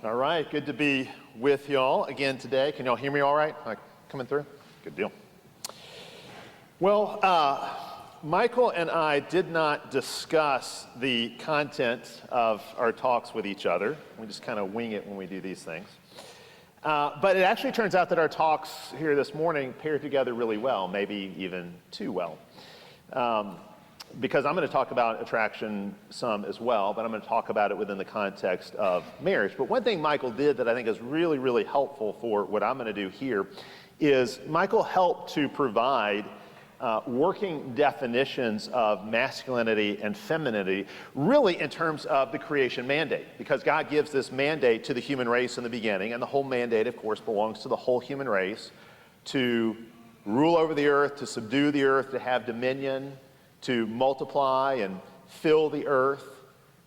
All right, good to be with y'all again today. Can y'all hear me all right? Coming through? Good deal. Well, Michael and I did not discuss the content of our talks with each other. We just kind of wing it when we do these things. But it actually turns out that our talks here this morning pair together really well, maybe even too well. Because I'm going to talk about attraction some as well, but I'm going to talk about it within the context of marriage. But one thing Michael did that I think is really, really helpful for what I'm going to do here is Michael helped to provide working definitions of masculinity and femininity, really in terms of the creation mandate, because God gives this mandate to the human race in the beginning, and the whole mandate, of course, belongs to the whole human race to rule over the earth, to subdue the earth, to have dominion, to multiply and fill the earth.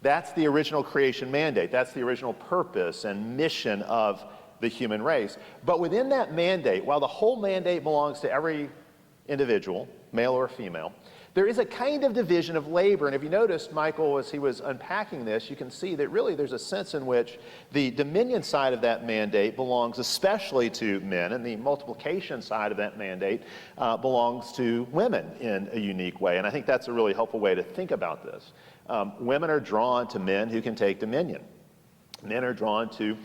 That's the original creation mandate. That's the original purpose and mission of the human race. But within that mandate, while the whole mandate belongs to every individual, male or female, there is a kind of division of labor. And if you noticed, Michael, as he was unpacking this, you can see that really there's a sense in which the dominion side of that mandate belongs especially to men, and the multiplication side of that mandate belongs to women in a unique way. And I think that's a really helpful way to think about this. Women are drawn to men who can take dominion. Men are drawn to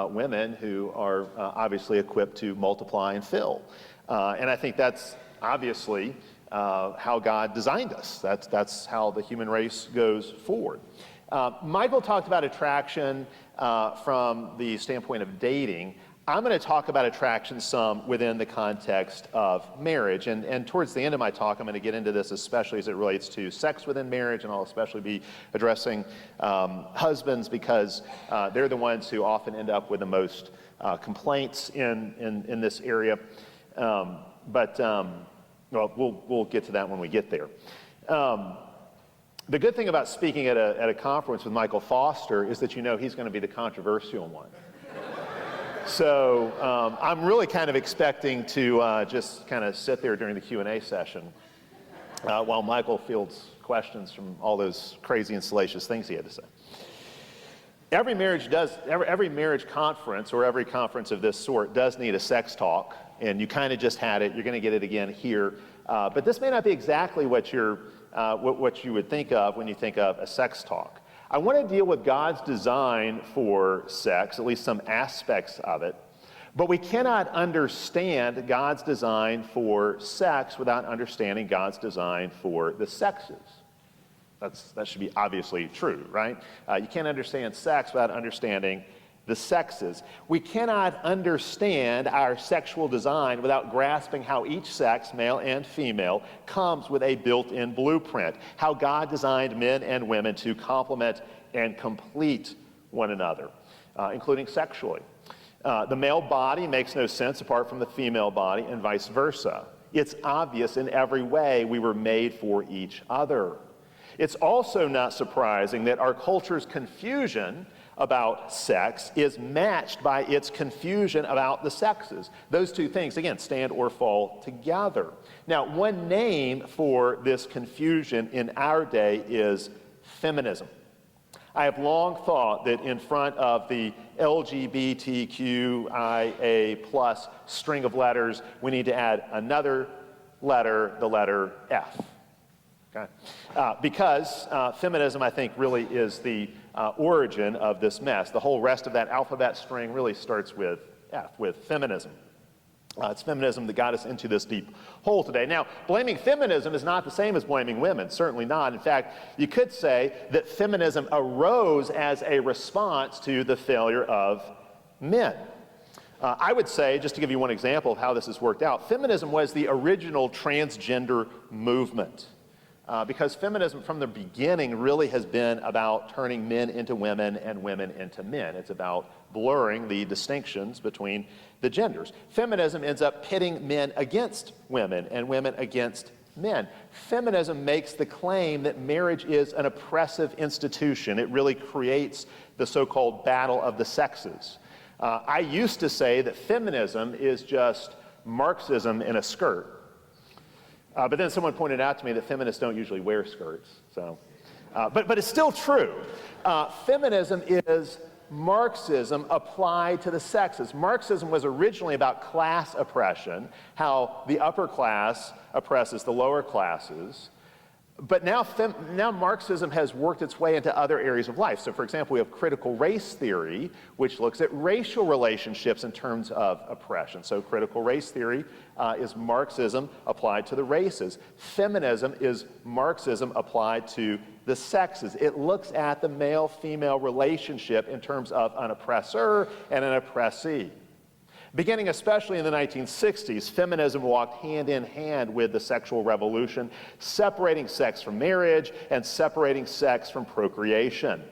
women who are obviously equipped to multiply and fill. And I think that's obviously how God designed us. That's how the human race goes forward. Michael talked about attraction from the standpoint of dating. I'm going to talk about attraction some within the context of marriage. And towards the end of my talk, I'm going to get into this, especially as it relates to sex within marriage, and I'll especially be addressing husbands because they're the ones who often end up with the most complaints in this area. Well, we'll get to that when we get there. The good thing about speaking at a conference with Michael Foster is that you know he's going to be the controversial one. So I'm really kind of expecting to just kind of sit there during the Q&A session while Michael fields questions from all those crazy and salacious things he had to say. Every marriage conference or every conference of this sort does need a sex talk. And you kind of just had it. You're going to get it again here. But this may not be exactly what you would think of when you think of a sex talk. I want to deal with God's design for sex, at least some aspects of it. But we cannot understand God's design for sex without understanding God's design for the sexes. That should be obviously true, right? You can't understand sex without understanding the sexes. We cannot understand our sexual design without grasping how each sex, male and female, comes with a built-in blueprint, how God designed men and women to complement and complete one another, including sexually. The male body makes no sense apart from the female body and vice versa. It's obvious in every way we were made for each other. It's also not surprising that our culture's confusion about sex is matched by its confusion about the sexes. Those two things, again, stand or fall together. Now, one name for this confusion in our day is feminism. I have long thought that in front of the LGBTQIA plus string of letters, we need to add another letter, the letter F. Okay? Because feminism, I think, really is the origin of this mess. The whole rest of that alphabet string really starts with F, with feminism. It's feminism that got us into this deep hole today. Now, blaming feminism is not the same as blaming women, certainly not. In fact, you could say that feminism arose as a response to the failure of men. I would say, just to give you one example of how this has worked out, feminism was the original transgender movement. Because feminism from the beginning really has been about turning men into women and women into men. It's about blurring the distinctions between the genders. Feminism ends up pitting men against women and women against men. Feminism makes the claim that marriage is an oppressive institution. It really creates the so-called battle of the sexes. I used to say that feminism is just Marxism in a skirt. But then someone pointed out to me that feminists don't usually wear skirts. So, but it's still true. Feminism is Marxism applied to the sexes. Marxism was originally about class oppression, how the upper class oppresses the lower classes. But now Marxism has worked its way into other areas of life. So for example, we have critical race theory, which looks at racial relationships in terms of oppression. So critical race theory is Marxism applied to the races. Feminism is Marxism applied to the sexes. It looks at the male-female relationship in terms of an oppressor and an oppressee. Beginning especially in the 1960s, feminism walked hand in hand with the sexual revolution, separating sex from marriage and separating sex from procreation.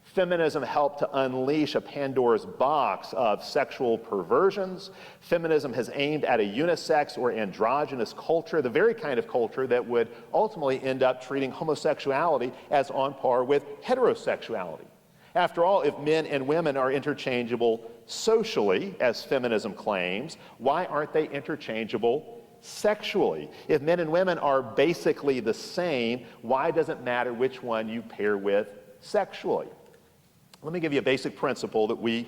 Feminism helped to unleash a Pandora's box of sexual perversions. Feminism has aimed at a unisex or androgynous culture, the very kind of culture that would ultimately end up treating homosexuality as on par with heterosexuality. After all, if men and women are interchangeable socially, as feminism claims, why aren't they interchangeable sexually? If men and women are basically the same, why does it matter which one you pair with sexually? Let me give you a basic principle that we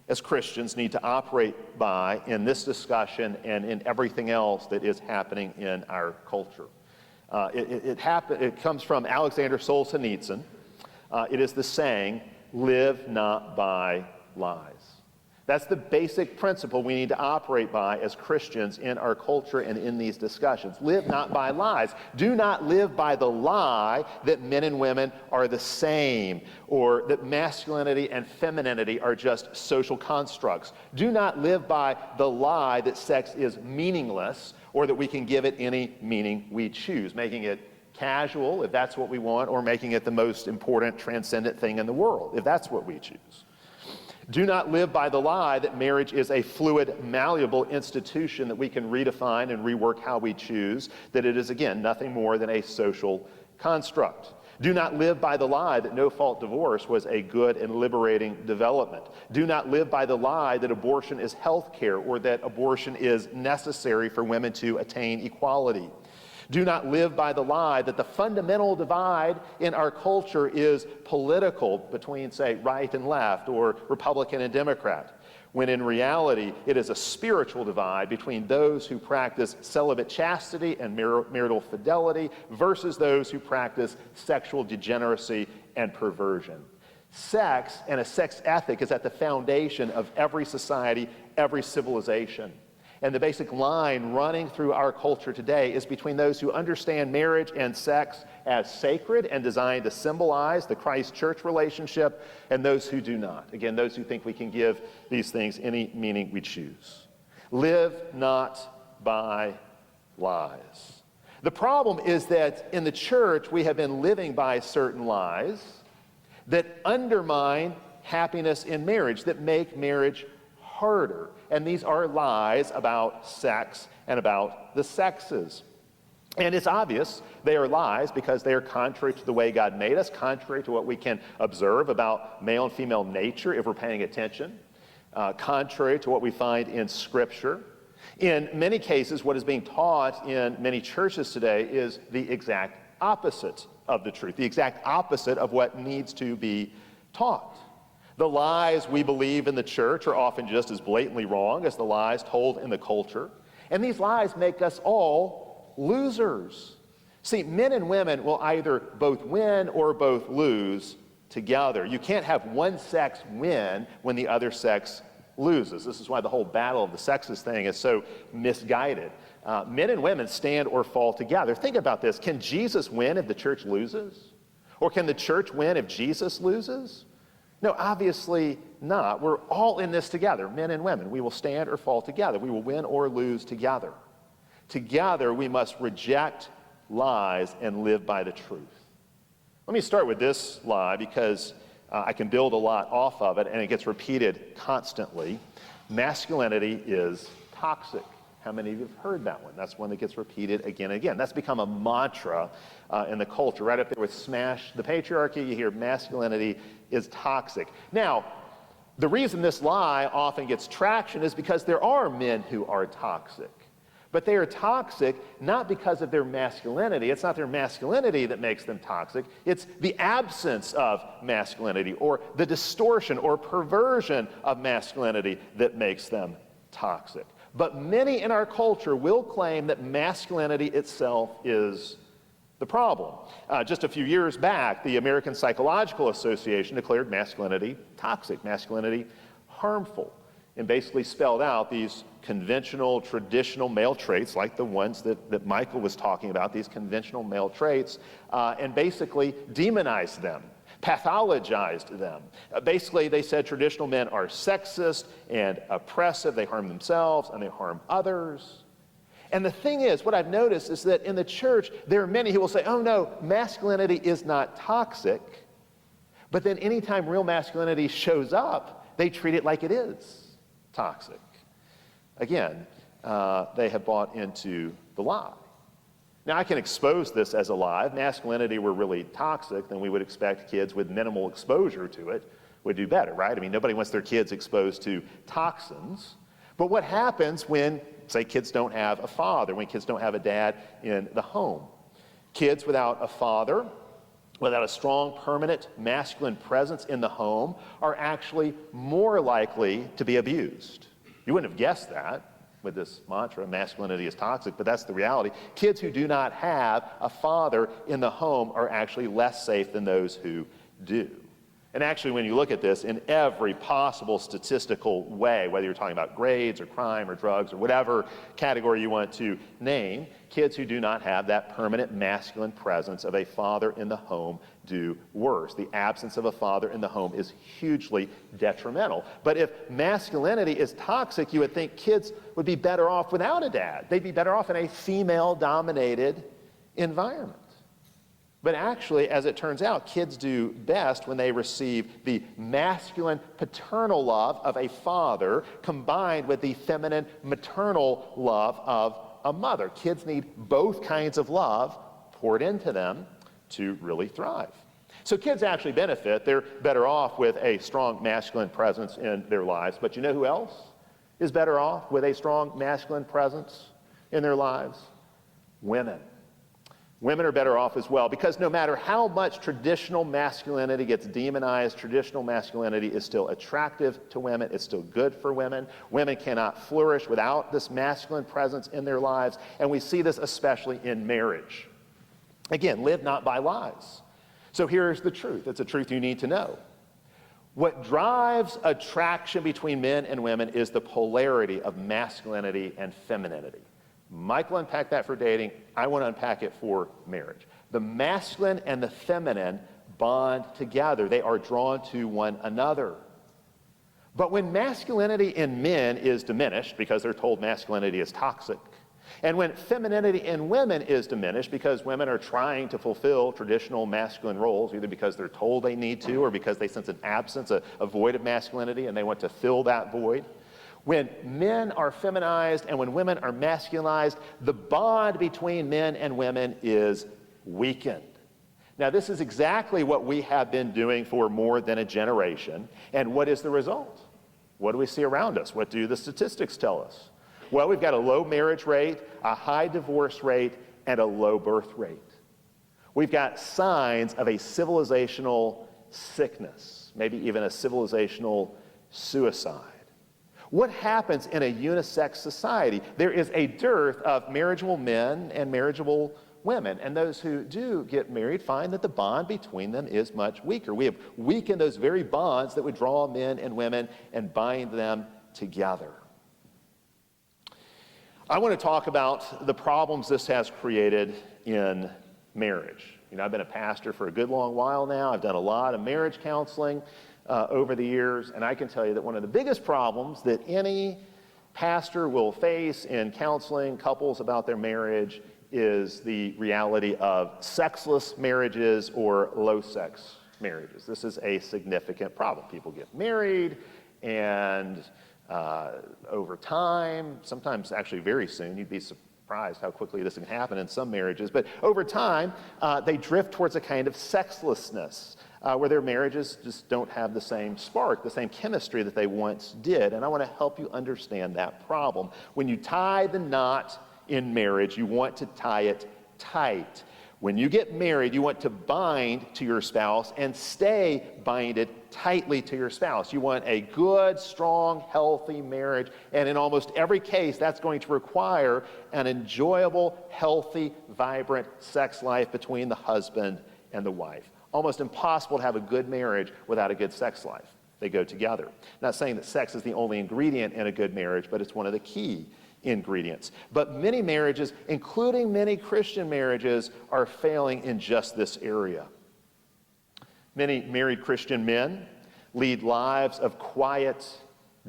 as Christians need to operate by in this discussion and in everything else that is happening in our culture. It comes from Alexander Solzhenitsyn. It is the saying, live not by lies. That's the basic principle we need to operate by as Christians in our culture and in these discussions. Live not by lies. Do not live by the lie that men and women are the same, or that masculinity and femininity are just social constructs. Do not live by the lie that sex is meaningless, or that we can give it any meaning we choose, making it casual, if that's what we want, or making it the most important, transcendent thing in the world, if that's what we choose. Do not live by the lie that marriage is a fluid, malleable institution that we can redefine and rework how we choose, that it is, again, nothing more than a social construct. Do not live by the lie that no-fault divorce was a good and liberating development. Do not live by the lie that abortion is health care, or that abortion is necessary for women to attain equality. Do not live by the lie that the fundamental divide in our culture is political between, say, right and left, or Republican and Democrat, when in reality it is a spiritual divide between those who practice celibate chastity and marital fidelity versus those who practice sexual degeneracy and perversion. Sex and a sex ethic is at the foundation of every society, every civilization. And the basic line running through our culture today is between those who understand marriage and sex as sacred and designed to symbolize the Christ-church relationship, and those who do not. Again, those who think we can give these things any meaning we choose. Live not by lies. The problem is that in the church, we have been living by certain lies that undermine happiness in marriage, that make marriage harder. And these are lies about sex and about the sexes. And it's obvious they are lies because they are contrary to the way God made us, contrary to what we can observe about male and female nature if we're paying attention, contrary to what we find in Scripture. In many cases, what is being taught in many churches today is the exact opposite of the truth, the exact opposite of what needs to be taught. The lies we believe in the church are often just as blatantly wrong as the lies told in the culture. And these lies make us all losers. See, men and women will either both win or both lose together. You can't have one sex win when the other sex loses. This is why the whole battle of the sexes thing is so misguided. Men and women stand or fall together. Think about this. Can Jesus win if the church loses? Or can the church win if Jesus loses? No, obviously not. We're all in this together, men and women. We will stand or fall together. We will win or lose together. Together, we must reject lies and live by the truth. Let me start with this lie because I can build a lot off of it, and it gets repeated constantly. Masculinity is toxic. How many of you have heard that one? That's one that gets repeated again and again. That's become a mantra in the culture. Right up there with smash the patriarchy, you hear masculinity is toxic. Now, the reason this lie often gets traction is because there are men who are toxic. But they are toxic not because of their masculinity. It's not their masculinity that makes them toxic. It's the absence of masculinity or the distortion or perversion of masculinity that makes them toxic. But many in our culture will claim that masculinity itself is the problem. Just a few years back, the American Psychological Association declared masculinity toxic, masculinity harmful, and basically spelled out these conventional, traditional male traits, like the ones that Michael was talking about, these conventional male traits, and basically demonized them, pathologized them. Basically, they said traditional men are sexist and oppressive, they harm themselves and they harm others. And the thing is, what I've noticed is that in the church, there are many who will say, oh no, masculinity is not toxic. But then anytime real masculinity shows up, they treat it like it is toxic. Again, they have bought into the lie. Now, I can expose this as a lie. If masculinity were really toxic, then we would expect kids with minimal exposure to it would do better, right? I mean, nobody wants their kids exposed to toxins. But what happens when, say, kids don't have a father, when kids don't have a dad in the home? Kids without a father, without a strong, permanent, masculine presence in the home, are actually more likely to be abused. You wouldn't have guessed that with this mantra, masculinity is toxic, but that's the reality. Kids who do not have a father in the home are actually less safe than those who do. And actually, when you look at this in every possible statistical way, whether you're talking about grades or crime or drugs or whatever category you want to name, kids who do not have that permanent masculine presence of a father in the home do worse. The absence of a father in the home is hugely detrimental. But if masculinity is toxic, you would think kids would be better off without a dad. They'd be better off in a female-dominated environment. But actually, as it turns out, kids do best when they receive the masculine paternal love of a father combined with the feminine maternal love of a mother. Kids need both kinds of love poured into them to really thrive. So kids actually benefit. They're better off with a strong masculine presence in their lives. But you know who else is better off with a strong masculine presence in their lives? Women. Women are better off as well, because no matter how much traditional masculinity gets demonized, traditional masculinity is still attractive to women. It's still good for women. Women cannot flourish without this masculine presence in their lives, and we see this especially in marriage. Again, live not by lies. So here's the truth. It's a truth you need to know. What drives attraction between men and women is the polarity of masculinity and femininity. Michael unpacked that for dating. I want to unpack it for marriage. The masculine and the feminine bond together. They are drawn to one another. But when masculinity in men is diminished because they're told masculinity is toxic, and when femininity in women is diminished because women are trying to fulfill traditional masculine roles, either because they're told they need to or because they sense an absence, a void of masculinity, and they want to fill that void, when men are feminized and when women are masculinized, the bond between men and women is weakened. Now, this is exactly what we have been doing for more than a generation. And what is the result? What do we see around us? What do the statistics tell us? Well, we've got a low marriage rate, a high divorce rate, and a low birth rate. We've got signs of a civilizational sickness, maybe even a civilizational suicide. What happens in a unisex society? There is a dearth of marriageable men and marriageable women, and those who do get married find that the bond between them is much weaker. We have weakened those very bonds that would draw men and women and bind them together. I want to talk about the problems this has created in marriage. You know, I've been a pastor for a good long while now. I've done a lot of marriage counseling over the years, and I can tell you that one of the biggest problems that any pastor will face in counseling couples about their marriage is the reality of sexless marriages or low-sex marriages. This is a significant problem. People get married, and over time, sometimes actually very soon, you'd be surprised how quickly this can happen in some marriages, but over time, they drift towards a kind of sexlessness. Where their marriages just don't have the same spark, the same chemistry that they once did. And I want to help you understand that problem. When you tie the knot in marriage. You want to tie it tight. When you get married, you want to bind to your spouse and stay binded tightly to your spouse. You want a good, strong, healthy marriage. And in almost every case, that's going to require an enjoyable, healthy, vibrant sex life between the husband and the wife. Almost impossible to have a good marriage without a good sex life. They go together. Not saying that sex is the only ingredient in a good marriage, but it's one of the key ingredients. But many marriages, including many Christian marriages, are failing in just this area. Many married Christian men lead lives of quiet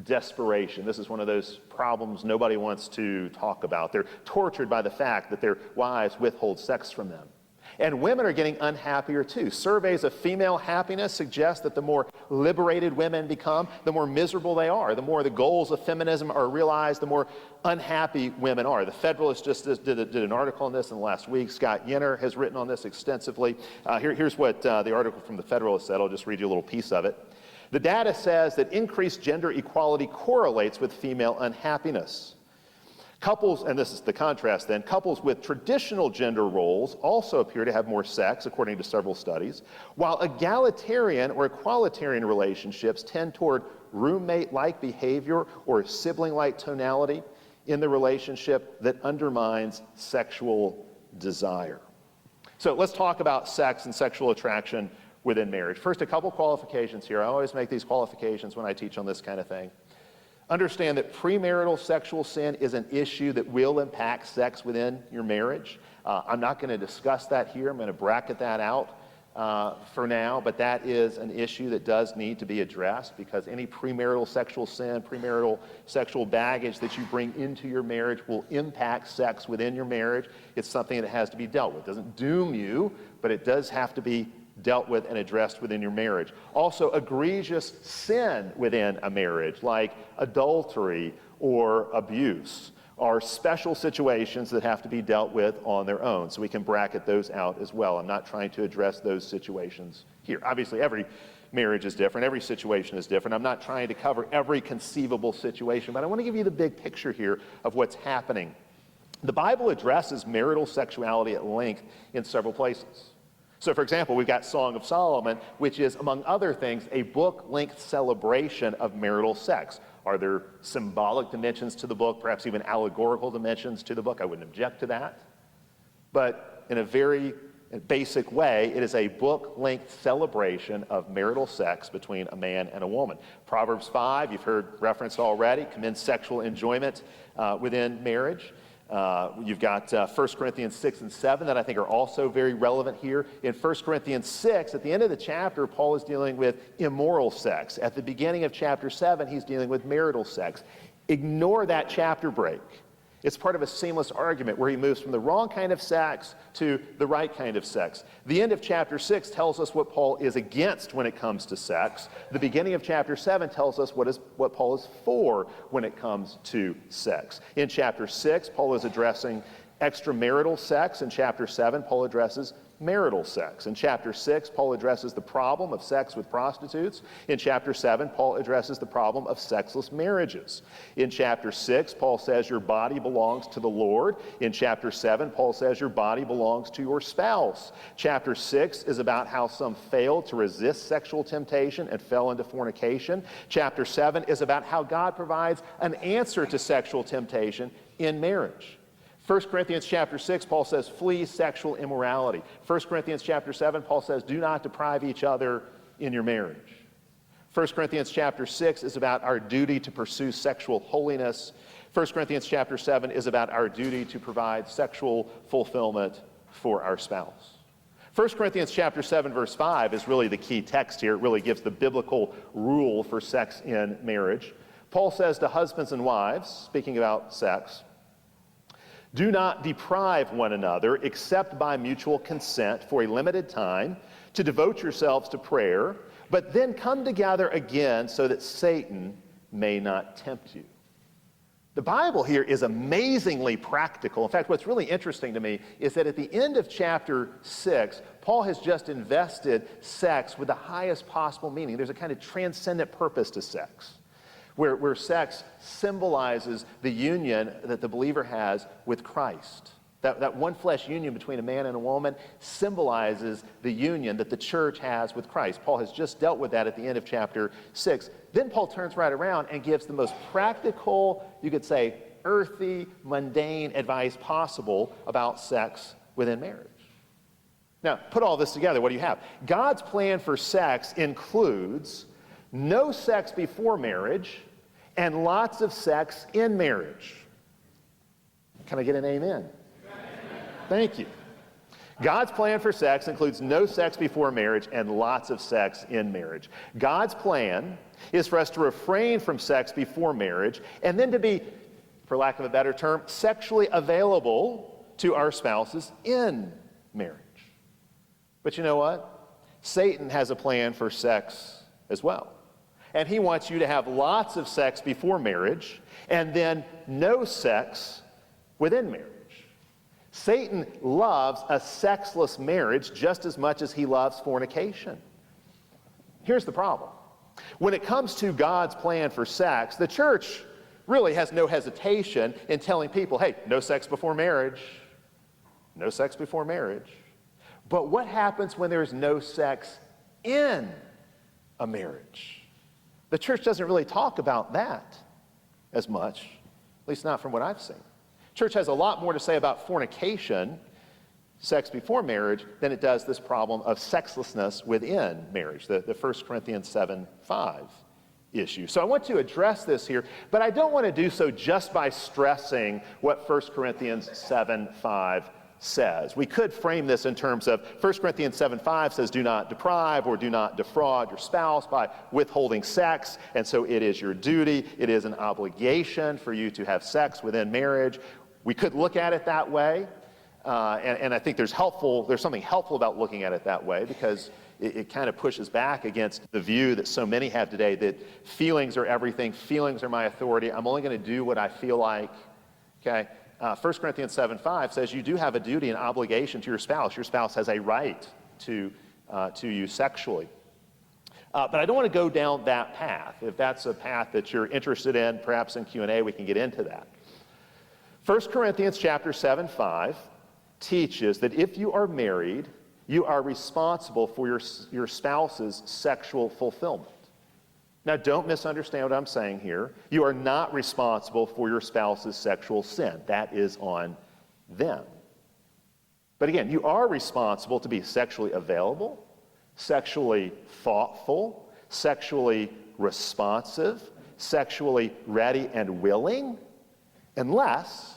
desperation. This is one of those problems nobody wants to talk about. They're tortured by the fact that their wives withhold sex from them. And women are getting unhappier too. Surveys of female happiness suggest that the more liberated women become, the more miserable they are. The more the goals of feminism are realized, the more unhappy women are. The Federalist just did an article on this in the last week. Scott Yenner has written on this extensively. Here's what the article from the Federalist said. I'll just read you a little piece of it. The data says that increased gender equality correlates with female unhappiness. Couples, and this is the contrast then, couples with traditional gender roles also appear to have more sex, according to several studies, while egalitarian or equalitarian relationships tend toward roommate-like behavior or sibling-like tonality in the relationship that undermines sexual desire. So let's talk about sex and sexual attraction within marriage. First, a couple qualifications here. I always make these qualifications when I teach on this kind of thing. Understand that premarital sexual sin is an issue that will impact sex within your marriage. I'm not going to discuss that here. I'm going to bracket that out for now, but that is an issue that does need to be addressed because any premarital sexual sin, premarital sexual baggage that you bring into your marriage will impact sex within your marriage. It's something that has to be dealt with. It doesn't doom you, but it does have to be dealt with and addressed within your marriage. Also, egregious sin within a marriage, like adultery or abuse, are special situations that have to be dealt with on their own. So we can bracket those out as well. I'm not trying to address those situations here. Obviously, every marriage is different. Every situation is different. I'm not trying to cover every conceivable situation, but I want to give you the big picture here of what's happening. The Bible addresses marital sexuality at length in several places. So, for example, we've got Song of Solomon, which is, among other things, a book-length celebration of marital sex. Are there symbolic dimensions to the book, perhaps even allegorical dimensions to the book? I wouldn't object to that. But in a very basic way, it is a book-length celebration of marital sex between a man and a woman. Proverbs 5, you've heard referenced already, commends sexual enjoyment within marriage. You've got 1 Corinthians 6 and 7 that I think are also very relevant here. In 1 Corinthians 6, at the end of the chapter, Paul is dealing with immoral sex. At the beginning of chapter 7, he's dealing with marital sex. Ignore that chapter break. It's part of a seamless argument where he moves from the wrong kind of sex to the right kind of sex. The end of chapter 6 tells us what Paul is against when it comes to sex. The beginning of chapter 7 tells us what Paul is for when it comes to sex. In chapter 6, Paul is addressing extramarital sex. In chapter 7, Paul addresses marital sex. In chapter 6, Paul addresses the problem of sex with prostitutes. In chapter 7, Paul addresses the problem of sexless marriages. In chapter 6, Paul says your body belongs to the Lord. In chapter 7, Paul says your body belongs to your spouse. Chapter 6 is about how some failed to resist sexual temptation and fell into fornication. Chapter 7 is about how God provides an answer to sexual temptation in marriage. 1 Corinthians chapter 6, Paul says, flee sexual immorality. 1 Corinthians chapter 7, Paul says, do not deprive each other in your marriage. 1 Corinthians chapter 6 is about our duty to pursue sexual holiness. 1 Corinthians chapter 7 is about our duty to provide sexual fulfillment for our spouse. 1 Corinthians chapter 7, verse 5 is really the key text here. It really gives the biblical rule for sex in marriage. Paul says to husbands and wives, speaking about sex, do not deprive one another except by mutual consent for a limited time to devote yourselves to prayer, but then come together again so that Satan may not tempt you. The Bible here is amazingly practical. In fact, what's really interesting to me is that at the end of chapter 6, Paul has just invested sex with the highest possible meaning. There's a kind of transcendent purpose to sex. where sex symbolizes the union that the believer has with Christ. That one flesh union between a man and a woman symbolizes the union that the church has with Christ. Paul has just dealt with that at the end of chapter 6. Then Paul turns right around and gives the most practical, you could say, earthy, mundane advice possible about sex within marriage. Now, put all this together, what do you have? God's plan for sex includes no sex before marriage and lots of sex in marriage. Can I get an amen? Thank you. God's plan for sex includes no sex before marriage and lots of sex in marriage. God's plan is for us to refrain from sex before marriage and then to be, for lack of a better term, sexually available to our spouses in marriage. But you know what? Satan has a plan for sex as well. And he wants you to have lots of sex before marriage and then no sex within marriage. Satan loves a sexless marriage just as much as he loves fornication. Here's the problem. When it comes to God's plan for sex, the church really has no hesitation in telling people, hey, no sex before marriage. No sex before marriage. But what happens when there's no sex in a marriage? The church doesn't really talk about that as much, at least not from what I've seen. Church has a lot more to say about fornication, sex before marriage, than it does this problem of sexlessness within marriage, the 1 Corinthians 7:5 issue. So I want to address this here, but I don't want to do so just by stressing what 1 Corinthians 7:5 says. We could frame this in terms of 1 Corinthians 7:5 says, do not deprive or do not defraud your spouse by withholding sex, and so it is your duty, it is an obligation for you to have sex within marriage. We could look at it that way, and I think there's something helpful about looking at it that way, because it kind of pushes back against the view that so many have today that feelings are everything, feelings are my authority, I'm only going to do what I feel like, okay? 1 Corinthians 7:5 says you do have a duty and obligation to your spouse. Your spouse has a right to you sexually. But I don't want to go down that path. If that's a path that you're interested in, perhaps in Q&A we can get into that. 1 Corinthians chapter 7:5 teaches that if you are married, you are responsible for your spouse's sexual fulfillment. Now, don't misunderstand what I'm saying here. You are not responsible for your spouse's sexual sin. That is on them. But again, you are responsible to be sexually available, sexually thoughtful, sexually responsive, sexually ready and willing, unless,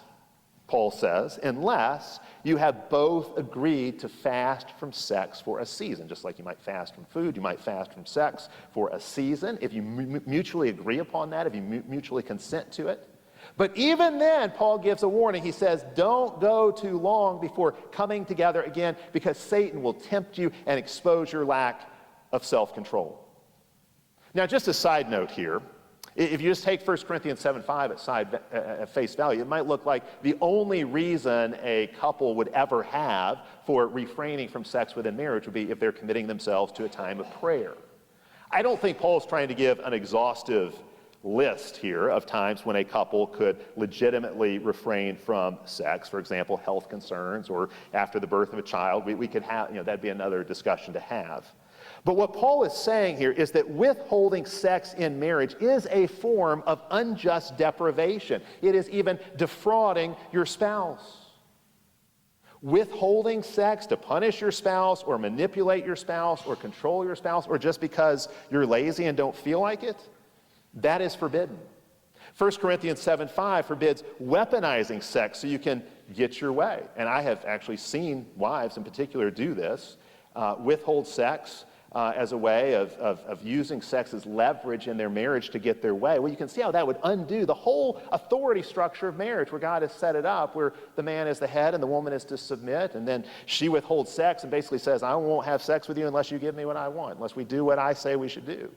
Paul says, unless you have both agreed to fast from sex for a season. Just like you might fast from food, you might fast from sex for a season. If you mutually agree upon that, if you mutually consent to it. But even then, Paul gives a warning. He says, don't go too long before coming together again, because Satan will tempt you and expose your lack of self-control. Now, just a side note here. If you just take 1 Corinthians 7:5 at face value, it might look like the only reason a couple would ever have for refraining from sex within marriage would be if they're committing themselves to a time of prayer. I don't think Paul's trying to give an exhaustive list here of times when a couple could legitimately refrain from sex, for example, health concerns or after the birth of a child. We could have, that'd be another discussion to have. But what Paul is saying here is that withholding sex in marriage is a form of unjust deprivation. It is even defrauding your spouse. Withholding sex to punish your spouse or manipulate your spouse or control your spouse or just because you're lazy and don't feel like it, that is forbidden. 1 Corinthians 7:5 forbids weaponizing sex so you can get your way. And I have actually seen wives in particular do this, withhold sex as a way of using sex as leverage in their marriage to get their way. Well, you can see how that would undo the whole authority structure of marriage, where God has set it up, where the man is the head and the woman is to submit, and then she withholds sex and basically says, I won't have sex with you unless you give me what I want, unless we do what I say we should do.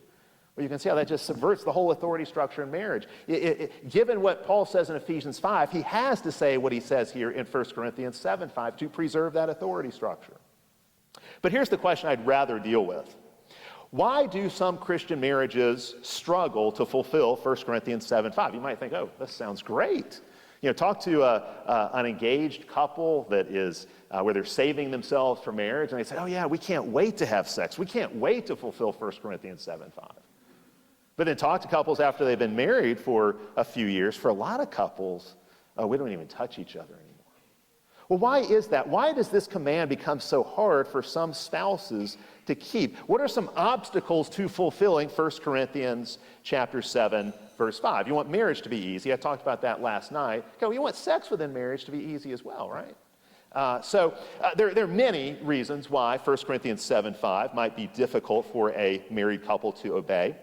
Well, you can see how that just subverts the whole authority structure in marriage. Given what Paul says in Ephesians 5, he has to say what he says here in 1 Corinthians 7:5 to preserve that authority structure. But here's the question I'd rather deal with. Why do some Christian marriages struggle to fulfill 1 Corinthians 7:5? You might think, oh, this sounds great. Talk to an engaged couple that is where they're saving themselves for marriage, and they say, oh yeah, we can't wait to have sex. We can't wait to fulfill 1 Corinthians 7:5. But then talk to couples after they've been married for a few years. For a lot of couples, we don't even touch each other anymore. Well, why is that? Why does this command become so hard for some spouses to keep? What are some obstacles to fulfilling 1 Corinthians chapter 7, verse 5? You want marriage to be easy. I talked about that last night. Okay, well, you want sex within marriage to be easy as well, right? There are many reasons why 1 Corinthians 7:5 might be difficult for a married couple to obey.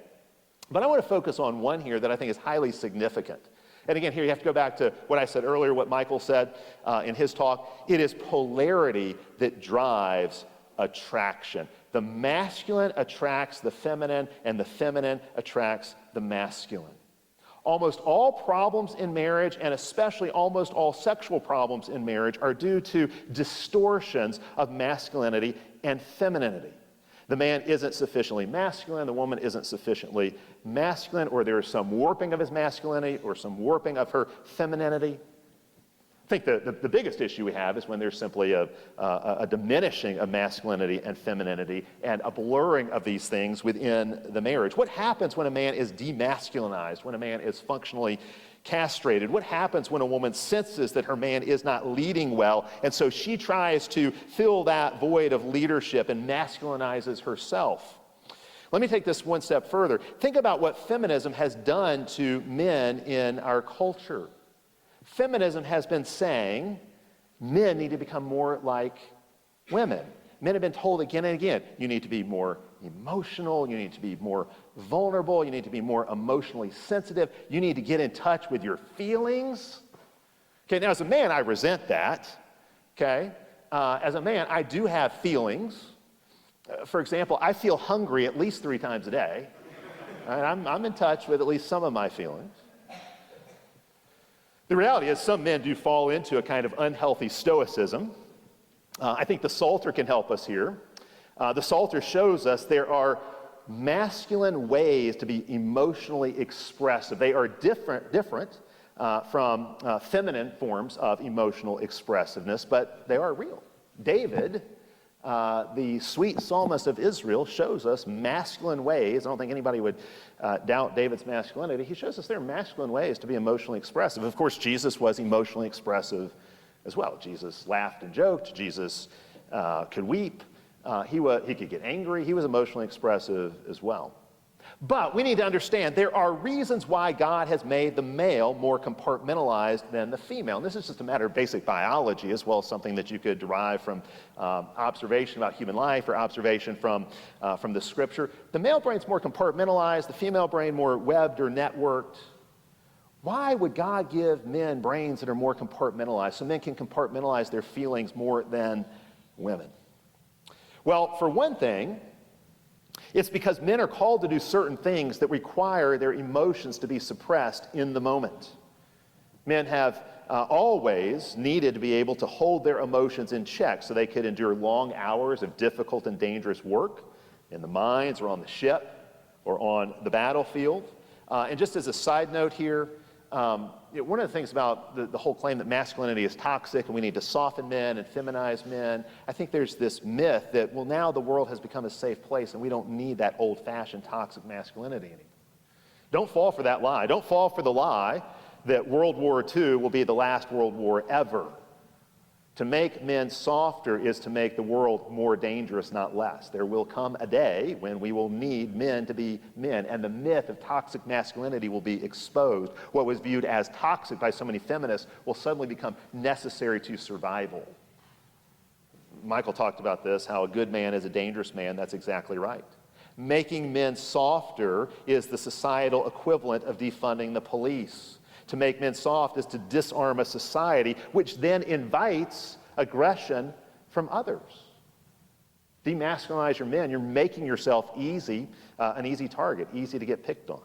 But I want to focus on one here that I think is highly significant. And again, here you have to go back to what I said earlier, what Michael said in his talk. It is polarity that drives attraction. The masculine attracts the feminine, and the feminine attracts the masculine. Almost all problems in marriage, and especially almost all sexual problems in marriage, are due to distortions of masculinity and femininity. The man isn't sufficiently masculine, the woman isn't sufficiently masculine, or there is some warping of his masculinity or some warping of her femininity. I think the biggest issue we have is when there's simply a diminishing of masculinity and femininity and a blurring of these things within the marriage. What happens when a man is demasculinized, when a man is functionally castrated? What happens when a woman senses that her man is not leading well, and so she tries to fill that void of leadership and masculinizes herself? Let me take this one step further. Think about what feminism has done to men in our culture. Feminism has been saying men need to become more like women. Men have been told again and again, you need to be more emotional, you need to be more vulnerable, you need to be more emotionally sensitive, you need to get in touch with your feelings. Okay, now as a man, I resent that. Okay, as a man, I do have feelings. For example, I feel hungry at least 3 times a day. And I'm in touch with at least some of my feelings. The reality is some men do fall into a kind of unhealthy stoicism. I think the Psalter can help us here. The Psalter shows us there are masculine ways to be emotionally expressive. They are different from feminine forms of emotional expressiveness, but they are real. David, the sweet psalmist of Israel, shows us masculine ways. I don't think anybody would doubt David's masculinity. He shows us there are masculine ways to be emotionally expressive. Of course, Jesus was emotionally expressive as well. Jesus laughed and joked. Jesus could weep. He could get angry. He was emotionally expressive as well. But we need to understand there are reasons why God has made the male more compartmentalized than the female. And this is just a matter of basic biology as well as something that you could derive from observation about human life or observation from the scripture. The male brain's more compartmentalized, the female brain more webbed or networked. Why would God give men brains that are more compartmentalized so men can compartmentalize their feelings more than women? Well, for one thing, it's because men are called to do certain things that require their emotions to be suppressed in the moment. Men have always needed to be able to hold their emotions in check so they could endure long hours of difficult and dangerous work in the mines or on the ship or on the battlefield. And just as a side note here, one of the things about the whole claim that masculinity is toxic and we need to soften men and feminize men, I think there's this myth that, well, now the world has become a safe place and we don't need that old-fashioned toxic masculinity anymore. Don't fall for that lie. Don't fall for the lie that World War II will be the last world war ever. To make men softer is to make the world more dangerous, not less. There will come a day when we will need men to be men, and the myth of toxic masculinity will be exposed. What was viewed as toxic by so many feminists will suddenly become necessary to survival. Michael talked about this, how a good man is a dangerous man. That's exactly right. Making men softer is the societal equivalent of defunding the police. To make men soft is to disarm a society, which then invites aggression from others. Demasculinize your men, you're making yourself an easy target, easy to get picked on.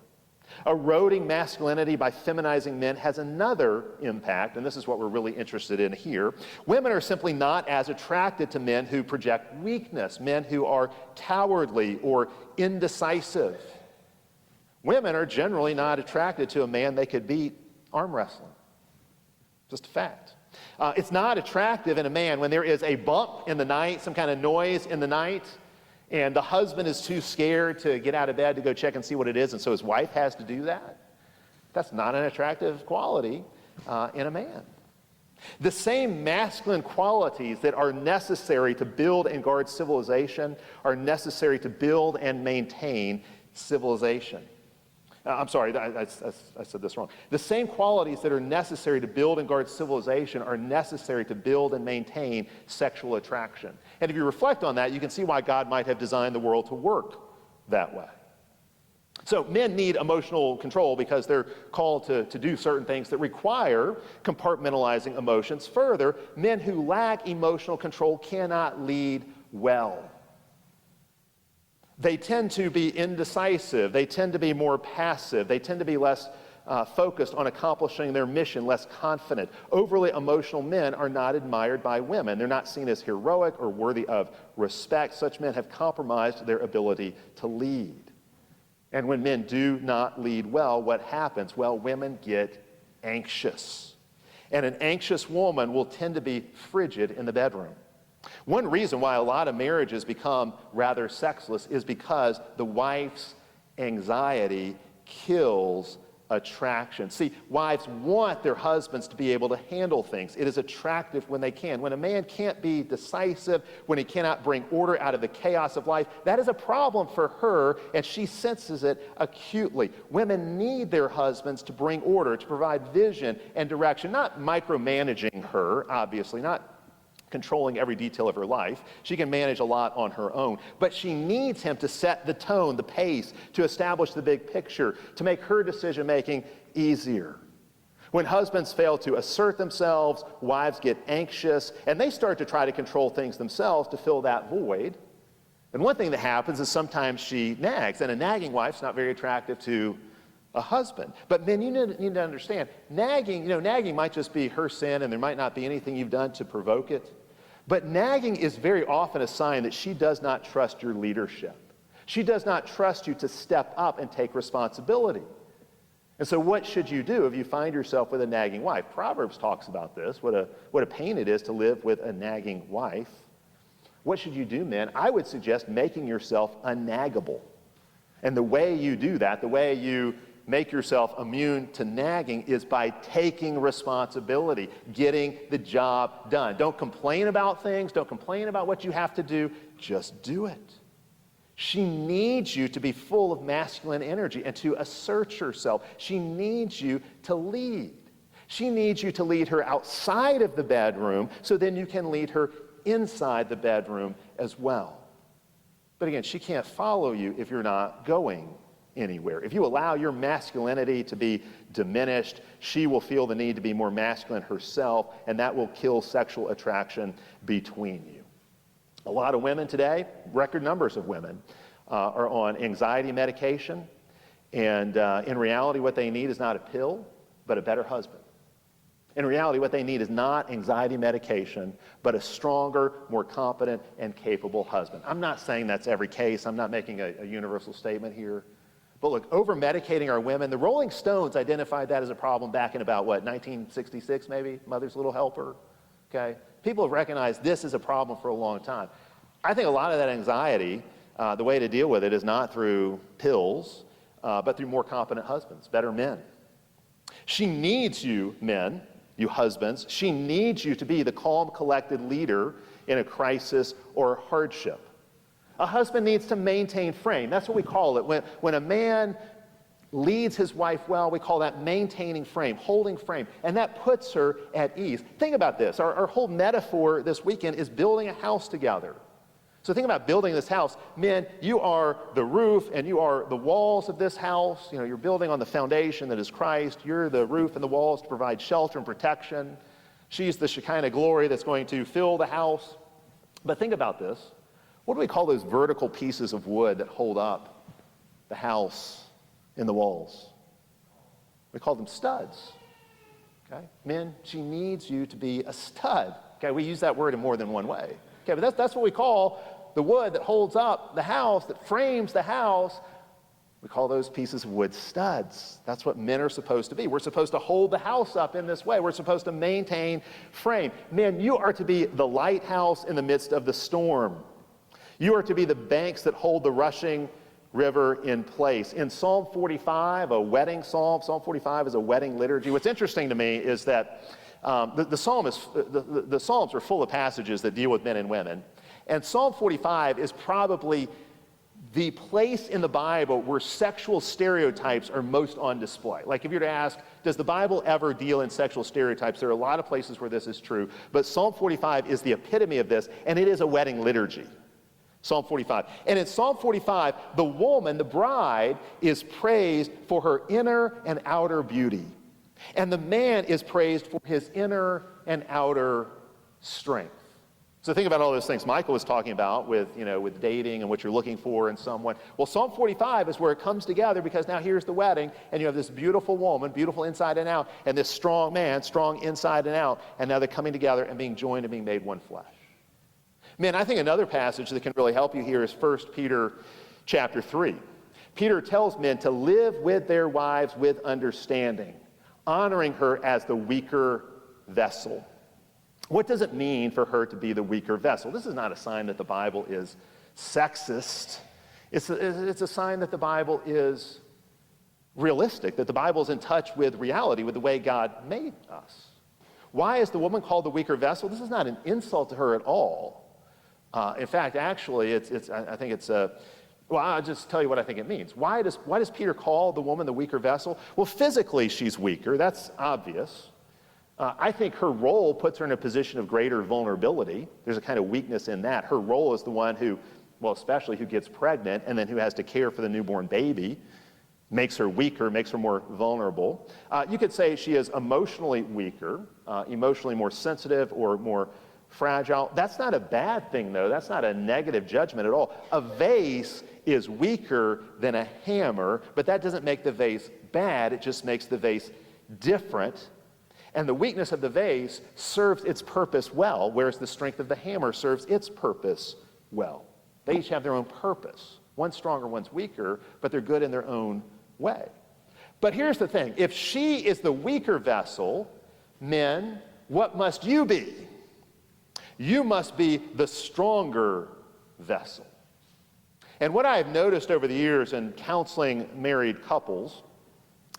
Eroding masculinity by feminizing men has another impact, and this is what we're really interested in here. Women are simply not as attracted to men who project weakness, men who are cowardly or indecisive. Women are generally not attracted to a man they could beat arm wrestling. Just a fact. It's not attractive in a man when there is a bump in the night, some kind of noise in the night, and the husband is too scared to get out of bed to go check and see what it is, and so his wife has to do that. That's not an attractive quality in a man. The same masculine qualities that are necessary to build and guard civilization are necessary to build and maintain civilization. I'm sorry, I said this wrong. The same qualities that are necessary to build and guard civilization are necessary to build and maintain sexual attraction. And if you reflect on that, you can see why God might have designed the world to work that way. So men need emotional control because they're called to do certain things that require compartmentalizing emotions. Further, men who lack emotional control cannot lead well. They tend to be indecisive. They tend to be more passive. They tend to be less focused on accomplishing their mission, less confident. Overly emotional men are not admired by women. They're not seen as heroic or worthy of respect. Such men have compromised their ability to lead. And when men do not lead well, what happens? Well, women get anxious. And an anxious woman will tend to be frigid in the bedroom. One reason why a lot of marriages become rather sexless is because the wife's anxiety kills attraction. See, wives want their husbands to be able to handle things. It is attractive when they can. When a man can't be decisive, when he cannot bring order out of the chaos of life, that is a problem for her, and she senses it acutely. Women need their husbands to bring order, to provide vision and direction, not micromanaging her, obviously, not controlling every detail of her life. She can manage a lot on her own, but she needs him to set the tone, the pace, to establish the big picture, to make her decision-making easier. When husbands fail to assert themselves, wives get anxious, and they start to try to control things themselves to fill that void. And one thing that happens is sometimes she nags, and a nagging wife's not very attractive to a husband. But men, you need to understand, nagging might just be her sin, and there might not be anything you've done to provoke it. But nagging is very often a sign that she does not trust your leadership. She does not trust you to step up and take responsibility. And so what should you do if you find yourself with a nagging wife? Proverbs talks about this, what a pain it is to live with a nagging wife. What should you do, men? I would suggest making yourself unnaggable. And the way you do that, the way you make yourself immune to nagging, is by taking responsibility, getting the job done. Don't complain about things. Don't complain about what you have to do. Just do it. She needs you to be full of masculine energy and to assert yourself. She needs you to lead. She needs you to lead her outside of the bedroom so then you can lead her inside the bedroom as well. But again, she can't follow you if you're not going anywhere. If you allow your masculinity to be diminished, she will feel the need to be more masculine herself, and that will kill sexual attraction between you. A lot of women today, record numbers of women, are on anxiety medication, and in reality what they need is not a pill, but a better husband. In reality, what they need is not anxiety medication, but a stronger, more competent, and capable husband. I'm not saying that's every case. I'm not making a universal statement here. But look, over-medicating our women, the Rolling Stones identified that as a problem back in about, 1966 maybe? Mother's Little Helper, okay? People have recognized this is a problem for a long time. I think a lot of that anxiety, the way to deal with it is not through pills, but through more competent husbands, better men. She needs you, men, you husbands. She needs you to be the calm, collected leader in a crisis or hardship. A husband needs to maintain frame. That's what we call it. When a man leads his wife well, we call that maintaining frame, holding frame, and that puts her at ease. Think about this. Our whole metaphor this weekend is building a house together. So think about building this house. Men, you are the roof and you are the walls of this house. You know, you're building on the foundation that is Christ. You're the roof and the walls to provide shelter and protection. She's the Shekinah glory that's going to fill the house. But think about this. What do we call those vertical pieces of wood that hold up the house and the walls? We call them studs. Okay? Men, she needs you to be a stud. Okay, we use that word in more than one way. Okay, but that's what we call the wood that holds up the house, that frames the house. We call those pieces of wood studs. That's what men are supposed to be. We're supposed to hold the house up in this way. We're supposed to maintain frame. Men, you are to be the lighthouse in the midst of the storm. You are to be the banks that hold the rushing river in place. In Psalm 45, a wedding psalm, Psalm 45 is a wedding liturgy. What's interesting to me is that the Psalms are full of passages that deal with men and women. And Psalm 45 is probably the place in the Bible where sexual stereotypes are most on display. Like if you were to ask, does the Bible ever deal in sexual stereotypes? There are a lot of places where this is true, but Psalm 45 is the epitome of this, and it is a wedding liturgy. Psalm 45. And in Psalm 45, the woman, the bride, is praised for her inner and outer beauty. And the man is praised for his inner and outer strength. So think about all those things Michael was talking about with dating and what you're looking for in someone. Well, Psalm 45 is where it comes together, because now here's the wedding, and you have this beautiful woman, beautiful inside and out, and this strong man, strong inside and out, and now they're coming together and being joined and being made one flesh. Man, I think another passage that can really help you here is 1 Peter chapter 3. Peter tells men to live with their wives with understanding, honoring her as the weaker vessel. What does it mean for her to be the weaker vessel? This is not a sign that the Bible is sexist. It's a sign that the Bible is realistic, that the Bible is in touch with reality, with the way God made us. Why is the woman called the weaker vessel? This is not an insult to her at all. In fact, actually, I'll just tell you what I think it means. Why does Peter call the woman the weaker vessel? Well, physically she's weaker. That's obvious. I think her role puts her in a position of greater vulnerability. There's a kind of weakness in that. Her role is the one who, especially who gets pregnant and then who has to care for the newborn baby, makes her weaker, makes her more vulnerable. You could say she is emotionally weaker, emotionally more sensitive or more fragile. That's not a bad thing, though. That's not a negative judgment at all. A vase is weaker than a hammer, but that doesn't make the vase bad. It just makes the vase different. And the weakness of the vase serves its purpose well, whereas the strength of the hammer serves its purpose well. They each have their own purpose. One's stronger, one's weaker, but they're good in their own way. But here's the thing. If she is the weaker vessel, men, what must you be? You must be the stronger vessel. And what I have noticed over the years in counseling married couples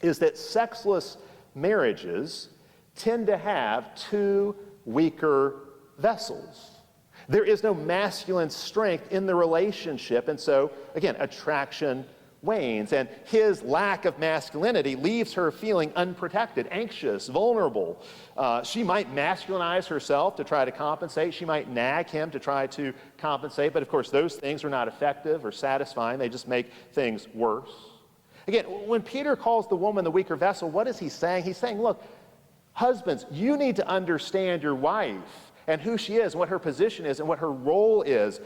is that sexless marriages tend to have two weaker vessels. There is no masculine strength in the relationship, and so, again, attraction wanes, and his lack of masculinity leaves her feeling unprotected, anxious, vulnerable. She might masculinize herself to try to compensate. She might nag him to try to compensate, but of course those things are not effective or satisfying. They just make things worse. Again, when Peter calls the woman the weaker vessel, what is he saying? He's saying, look, husbands, you need to understand your wife and who she is, what her position is, and what her role is.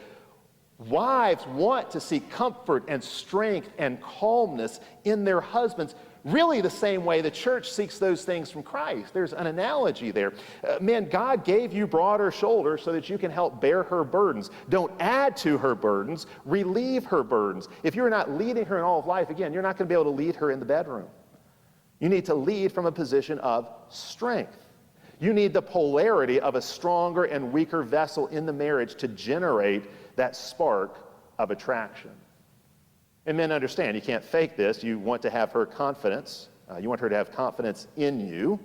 Wives want to seek comfort and strength and calmness in their husbands, really the same way the church seeks those things from Christ. There's an analogy there. Men, God gave you broader shoulders so that you can help bear her burdens. Don't add to her burdens, relieve her burdens. If you're not leading her in all of life, again, you're not going to be able to lead her in the bedroom. You need to lead from a position of strength. You need the polarity of a stronger and weaker vessel in the marriage to generate that spark of attraction. And men, understand, you can't fake this. You want to have her confidence. You want her to have confidence in you.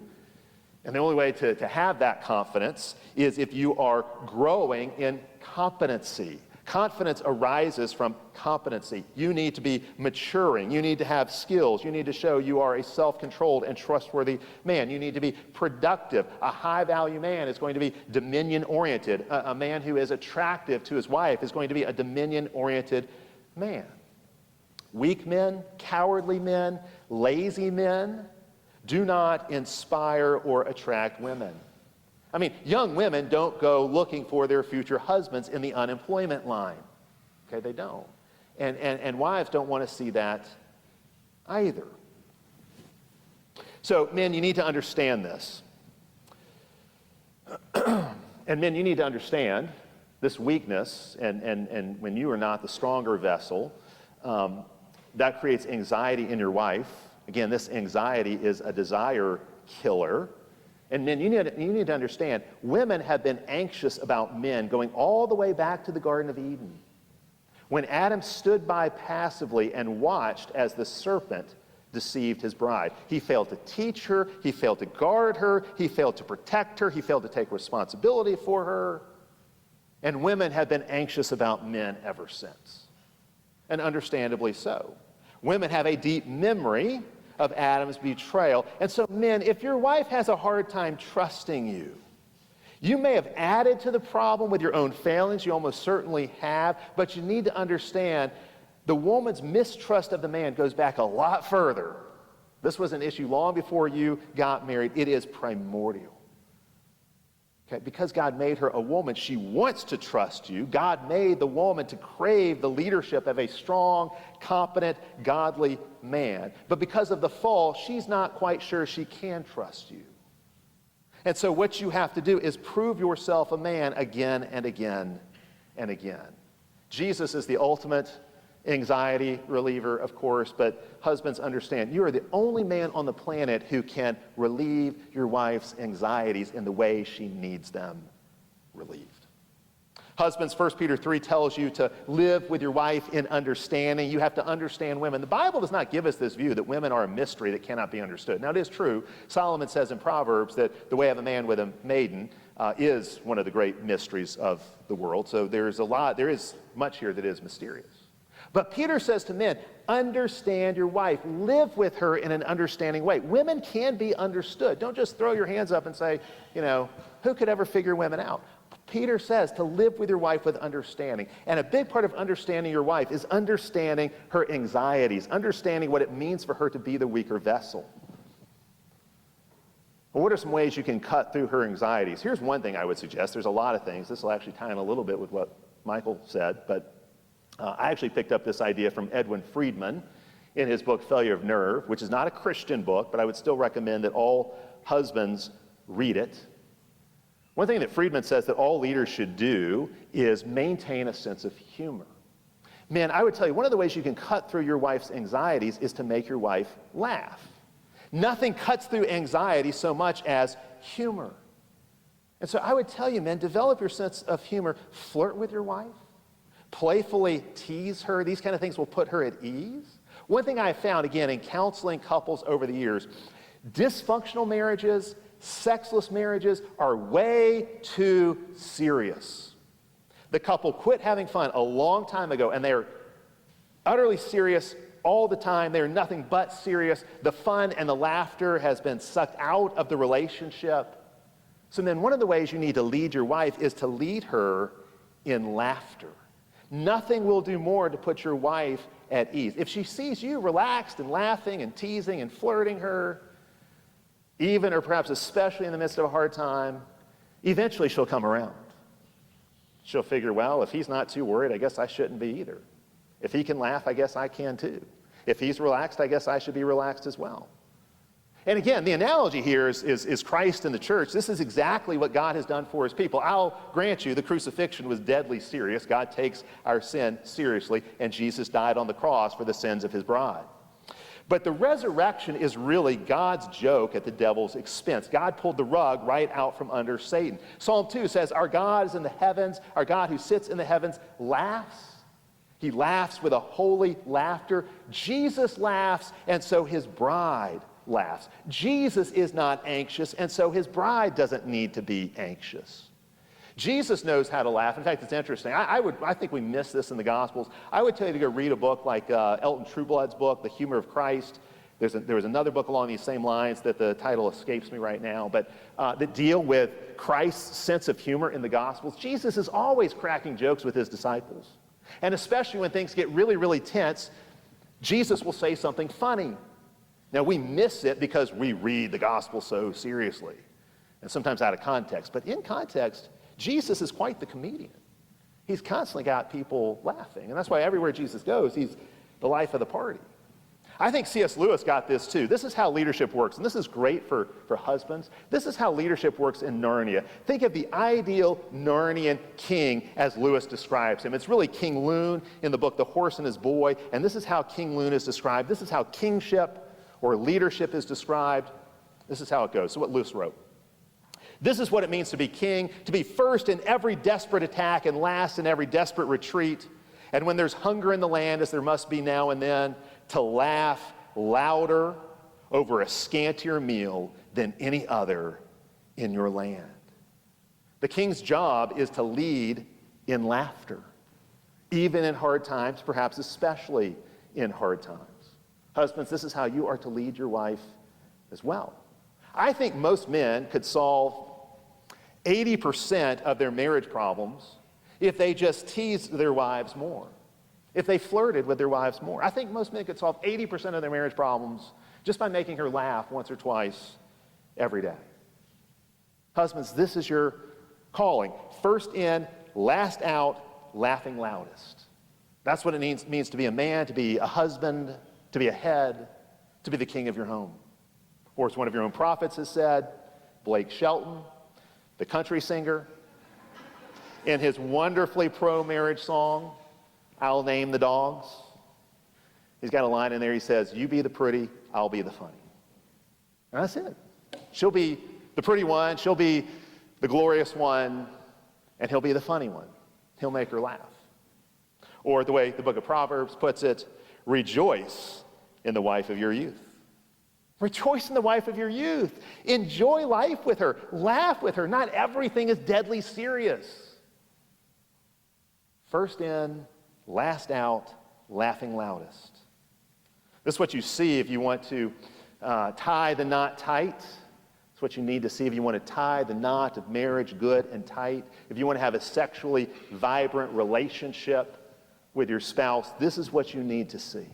And the only way to have that confidence is if you are growing in competency. Confidence arises from competency. You need to be maturing. You need to have skills. You need to show you are a self-controlled and trustworthy man. You need to be productive. A high-value man is going to be dominion-oriented. A man who is attractive to his wife is going to be a dominion-oriented man. Weak men, cowardly men, lazy men do not inspire or attract women. I mean, young women don't go looking for their future husbands in the unemployment line. Okay, they don't. And wives don't want to see that either. So, men, you need to understand this. And men, you need to understand this weakness, and when you are not the stronger vessel, that creates anxiety in your wife. Again, this anxiety is a desire killer. And men, you need to understand, women have been anxious about men going all the way back to the Garden of Eden, when Adam stood by passively and watched as the serpent deceived his bride. He failed to teach her, he failed to guard her, he failed to protect her, he failed to take responsibility for her. And women have been anxious about men ever since. And understandably so. Women have a deep memory of Adam's betrayal. And so, men, if your wife has a hard time trusting you, you may have added to the problem with your own failings, you almost certainly have, but you need to understand the woman's mistrust of the man goes back a lot further. This was an issue long before you got married. It is primordial. Okay, because God made her a woman, she wants to trust you. God made the woman to crave the leadership of a strong, competent, godly man. But because of the fall, she's not quite sure she can trust you. And so what you have to do is prove yourself a man again and again and again. Jesus is the ultimate anxiety reliever, of course, but husbands, understand, you are the only man on the planet who can relieve your wife's anxieties in the way she needs them relieved. Husbands, 1 Peter 3 tells you to live with your wife in understanding. You have to understand women. The Bible does not give us this view that women are a mystery that cannot be understood. Now, it is true. Solomon says in Proverbs that the way of a man with a maiden is one of the great mysteries of the world. So there is much here that is mysterious. But Peter says to men, understand your wife. Live with her in an understanding way. Women can be understood. Don't just throw your hands up and say, who could ever figure women out? Peter says to live with your wife with understanding. And a big part of understanding your wife is understanding her anxieties, understanding what it means for her to be the weaker vessel. Well, what are some ways you can cut through her anxieties? Here's one thing I would suggest. There's a lot of things. This will actually tie in a little bit with what Michael said, but I actually picked up this idea from Edwin Friedman in his book, Failure of Nerve, which is not a Christian book, but I would still recommend that all husbands read it. One thing that Friedman says that all leaders should do is maintain a sense of humor. Men, I would tell you, one of the ways you can cut through your wife's anxieties is to make your wife laugh. Nothing cuts through anxiety so much as humor. And so I would tell you, men, develop your sense of humor. Flirt with your wife. Playfully tease her. These kind of things will put her at ease. One thing I found, again, in counseling couples over the years, dysfunctional marriages, sexless marriages are way too serious. The couple quit having fun a long time ago, and they're utterly serious all the time. They're nothing but serious. The fun and the laughter has been sucked out of the relationship. So then one of the ways you need to lead your wife is to lead her in laughter. Nothing will do more to put your wife at ease. If she sees you relaxed and laughing and teasing and flirting her, even or perhaps especially in the midst of a hard time, eventually she'll come around. She'll figure, well, if he's not too worried, I guess I shouldn't be either. If he can laugh, I guess I can too. If he's relaxed, I guess I should be relaxed as well. And again, the analogy here is Christ and the church. This is exactly what God has done for his people. I'll grant you the crucifixion was deadly serious. God takes our sin seriously, and Jesus died on the cross for the sins of his bride. But the resurrection is really God's joke at the devil's expense. God pulled the rug right out from under Satan. Psalm 2 says, our God is in the heavens, our God who sits in the heavens laughs. He laughs with a holy laughter. Jesus laughs, and so his bride laughs. Jesus is not anxious, and so his bride doesn't need to be anxious. Jesus knows how to laugh. In fact, it's interesting. I think we miss this in the Gospels. I would tell you to go read a book like Elton Trueblood's book, The Humor of Christ. There was another book along these same lines that the title escapes me right now, but that deal with Christ's sense of humor in the Gospels. Jesus is always cracking jokes with his disciples. And especially when things get really, really tense, Jesus will say something funny. Now, we miss it because we read the gospel so seriously, and sometimes out of context. But in context, Jesus is quite the comedian. He's constantly got people laughing, and that's why everywhere Jesus goes, he's the life of the party. I think C.S. Lewis got this too. This is how leadership works, and this is great for husbands. This is how leadership works in Narnia. Think of the ideal Narnian king as Lewis describes him. It's really King Loon in the book The Horse and His Boy, and this is how King Loon is described. This is how kingship or leadership is described. This is how it goes. So what Lewis wrote. This is what it means to be king, to be first in every desperate attack and last in every desperate retreat. And when there's hunger in the land, as there must be now and then, to laugh louder over a scantier meal than any other in your land. The king's job is to lead in laughter, even in hard times, perhaps especially in hard times. Husbands, this is how you are to lead your wife as well. I think most men could solve 80% of their marriage problems if they just teased their wives more. If they flirted with their wives more. I think most men could solve 80% of their marriage problems just by making her laugh once or twice every day. Husbands, this is your calling. First in, last out, laughing loudest. That's what it means to be a man, to be a husband, to be a head, to be the king of your home. Or as one of your own prophets has said, Blake Shelton, the country singer, in his wonderfully pro-marriage song, I'll Name the Dogs. He's got a line in there, he says, you be the pretty, I'll be the funny. And that's it. She'll be the pretty one, she'll be the glorious one, and he'll be the funny one. He'll make her laugh. Or the way the book of Proverbs puts it, rejoice in the wife of your youth. Rejoice in the wife of your youth. Enjoy life with her. Laugh with her. Not everything is deadly serious. First in, last out, laughing loudest. This is what you see if you want to tie the knot tight. It's what you need to see if you want to tie the knot of marriage good and tight. If you want to have a sexually vibrant relationship with your spouse, this is what you need to see.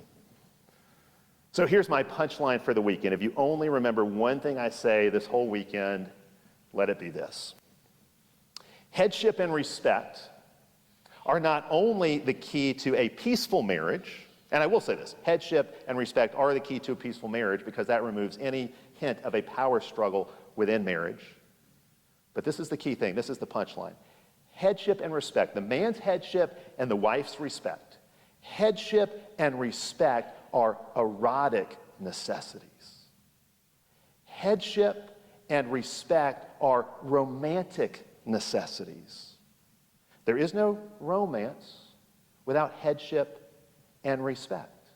So here's my punchline for the weekend. If you only remember one thing I say this whole weekend, let it be this. Headship and respect are not only the key to a peaceful marriage, and I will say this, headship and respect are the key to a peaceful marriage because that removes any hint of a power struggle within marriage. But this is the key thing, this is the punchline. Headship and respect, the man's headship and the wife's respect. Headship and respect are erotic necessities. Headship and respect are romantic necessities. There is no romance without headship and respect.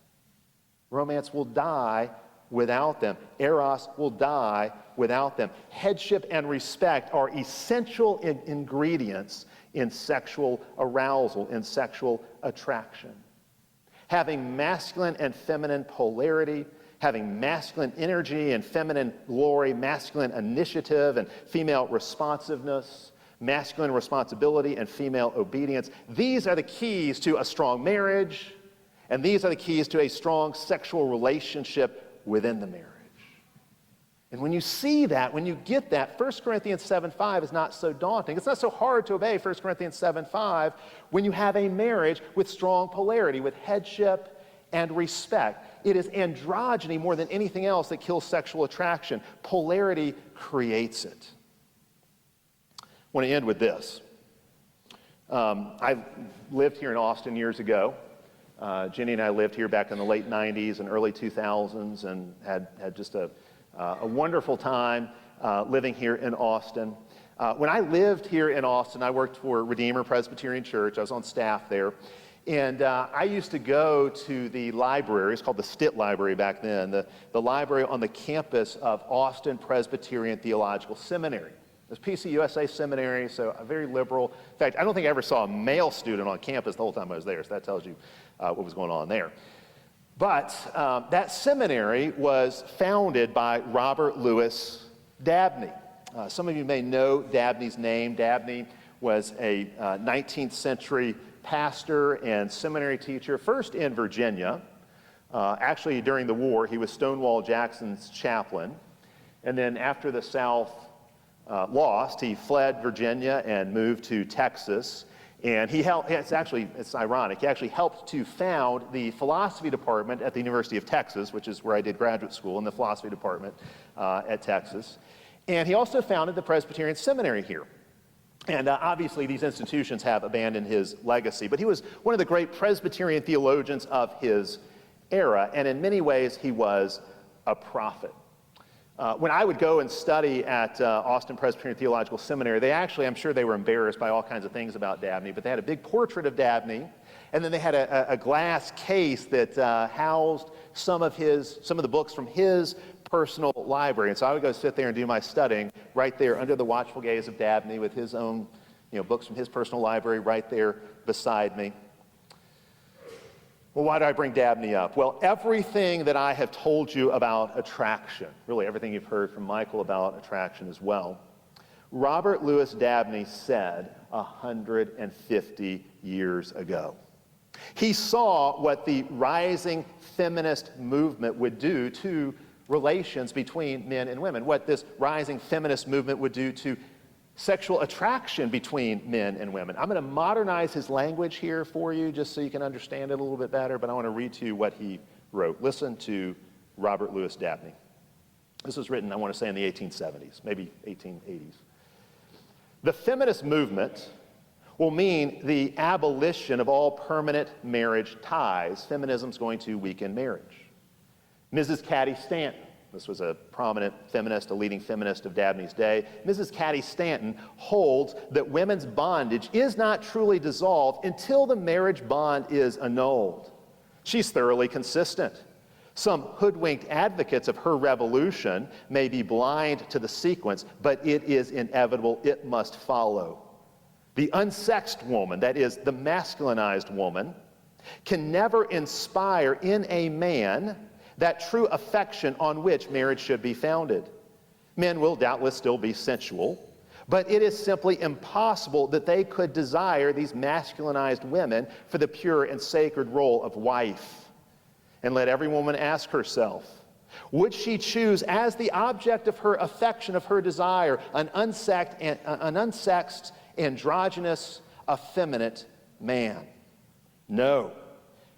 Romance will die without them. Eros will die without them. Headship and respect are essential ingredients in sexual arousal, in sexual attraction. Having masculine and feminine polarity, having masculine energy and feminine glory, masculine initiative and female responsiveness, masculine responsibility and female obedience. These are the keys to a strong marriage, and these are the keys to a strong sexual relationship within the marriage. And when you see that, when you get that, 1 Corinthians 7:5 is not so daunting. It's not so hard to obey 1 Corinthians 7:5 when you have a marriage with strong polarity, with headship and respect. It is androgyny more than anything else that kills sexual attraction. Polarity creates it. I want to end with this. I lived here in Austin years ago. Jenny and I lived here back in the late 90s and early 2000s and had just a wonderful time living here in Austin. When I lived here in Austin, I worked for Redeemer Presbyterian Church. I was on staff there. And I used to go to the library. It's called the Stitt Library back then, the library on the campus of Austin Presbyterian Theological Seminary. It was PCUSA seminary, so a very liberal. In fact, I don't think I ever saw a male student on campus the whole time I was there, so that tells you what was going on there. But that seminary was founded by Robert Louis Dabney. Some of you may know Dabney's name. Dabney was a 19th century pastor and seminary teacher, first in Virginia. Actually, during the war, he was Stonewall Jackson's chaplain. And then after the South lost, he fled Virginia and moved to Texas. And it's ironic, he actually helped to found the philosophy department at the University of Texas, which is where I did graduate school, in the philosophy department at Texas. And he also founded the Presbyterian Seminary here. And obviously these institutions have abandoned his legacy, but he was one of the great Presbyterian theologians of his era, and in many ways he was a prophet. When I would go and study at Austin Presbyterian Theological Seminary, I'm sure they were embarrassed by all kinds of things about Dabney, but they had a big portrait of Dabney, and then they had a glass case that housed some of the books from his personal library. And so I would go sit there and do my studying right there under the watchful gaze of Dabney with his own books from his personal library right there beside me. Well, why do I bring Dabney up? Well, everything that I have told you about attraction, really everything you've heard from Michael about attraction as well, Robert Louis Dabney said 150 years ago. He saw what the rising feminist movement would do to relations between men and women, what this rising feminist movement would do to sexual attraction between men and women. I'm going to modernize his language here for you just so you can understand it a little bit better, but I want to read to you what he wrote. Listen to Robert Louis Dabney. This was written, I want to say, in the 1870s, maybe 1880s. The feminist movement will mean the abolition of all permanent marriage ties. Feminism's going to weaken marriage. Mrs. Caddy Stanton, this was a prominent feminist, a leading feminist of Dabney's day. Mrs. Caddy Stanton holds that women's bondage is not truly dissolved until the marriage bond is annulled. She's thoroughly consistent. Some hoodwinked advocates of her revolution may be blind to the sequence, but it is inevitable. It must follow. The unsexed woman, that is, the masculinized woman, can never inspire in a man that true affection on which marriage should be founded. Men will doubtless still be sensual, but it is simply impossible that they could desire these masculinized women for the pure and sacred role of wife. And let every woman ask herself, would she choose as the object of her affection, of her desire, an unsexed, androgynous, effeminate man? No,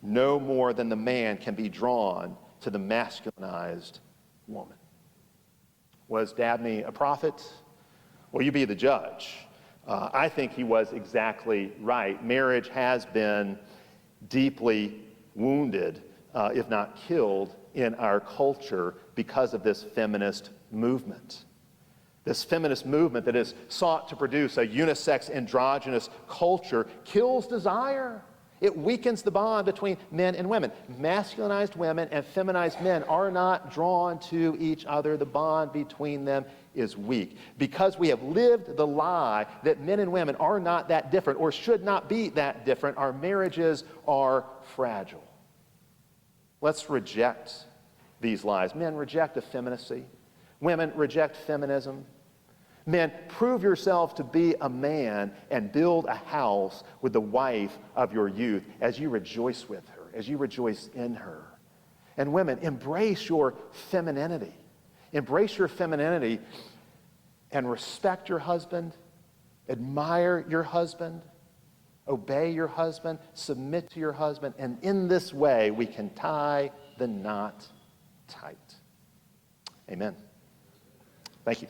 no more than the man can be drawn to the masculinized woman. Was Dabney a prophet? Well, you be the judge. I think he was exactly right. Marriage has been deeply wounded, if not killed, in our culture because of this feminist movement. This feminist movement that has sought to produce a unisex, androgynous culture kills desire. It weakens the bond between men and women. Masculinized women and feminized men are not drawn to each other. The bond between them is weak. Because we have lived the lie that men and women are not that different or should not be that different, our marriages are fragile. Let's reject these lies. Men, reject effeminacy. Women, reject feminism. Men, prove yourself to be a man and build a house with the wife of your youth as you rejoice with her, as you rejoice in her. And women, embrace your femininity. Embrace your femininity and respect your husband, admire your husband, obey your husband, submit to your husband, and in this way we can tie the knot tight. Amen. Thank you.